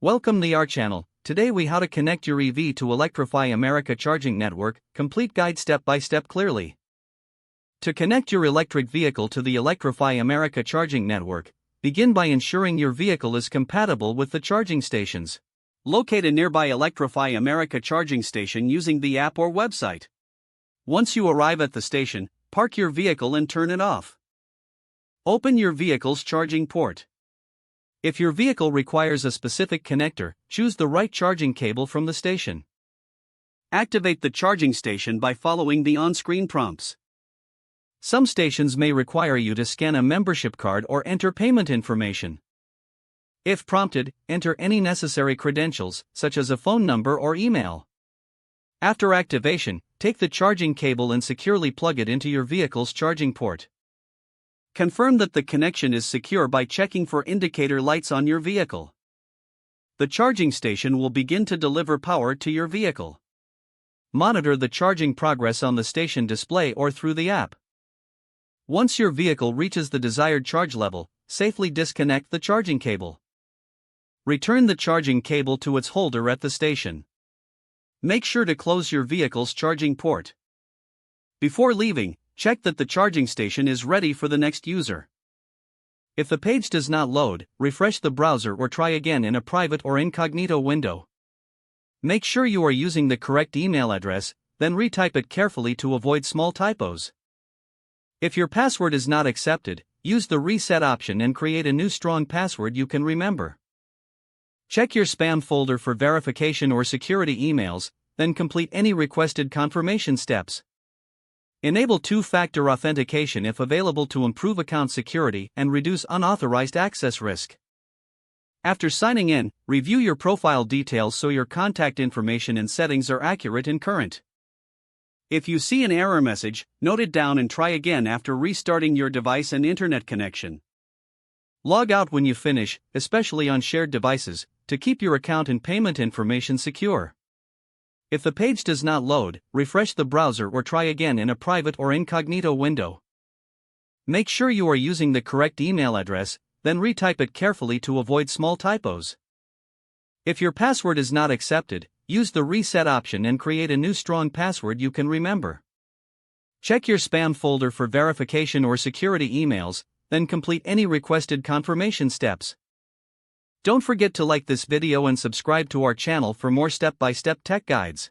Welcome to our channel. Today we how to connect your EV to Electrify America charging network, complete guide step by step clearly. To connect your electric vehicle to the Electrify America charging network, begin by ensuring your vehicle is compatible with the charging stations. Locate a nearby Electrify America charging station using the app or website. Once you arrive at the station, park your vehicle and turn it off. Open your vehicle's charging port. If your vehicle requires a specific connector, choose the right charging cable from the station. Activate the charging station by following the on-screen prompts. Some stations may require you to scan a membership card or enter payment information. If prompted, enter any necessary credentials, such as a phone number or email. After activation, take the charging cable and securely plug it into your vehicle's charging port. Confirm that the connection is secure by checking for indicator lights on your vehicle. The charging station will begin to deliver power to your vehicle. Monitor the charging progress on the station display or through the app. Once your vehicle reaches the desired charge level, safely disconnect the charging cable. Return the charging cable to its holder at the station. Make sure to close your vehicle's charging port. Before leaving, check that the charging station is ready for the next user. If the page does not load, refresh the browser or try again in a private or incognito window. Make sure you are using the correct email address, then retype it carefully to avoid small typos. If your password is not accepted, use the reset option and create a new strong password you can remember. Check your spam folder for verification or security emails, then complete any requested confirmation steps. Enable two-factor authentication if available to improve account security and reduce unauthorized access risk. After signing in, review your profile details so your contact information and settings are accurate and current. If you see an error message, note it down and try again after restarting your device and internet connection. Log out when you finish, especially on shared devices, to keep your account and payment information secure. If the page does not load, refresh the browser or try again in a private or incognito window. Make sure you are using the correct email address, then retype it carefully to avoid small typos. If your password is not accepted, use the reset option and create a new strong password you can remember. Check your spam folder for verification or security emails, then complete any requested confirmation steps. Don't forget to like this video and subscribe to our channel for more step-by-step tech guides.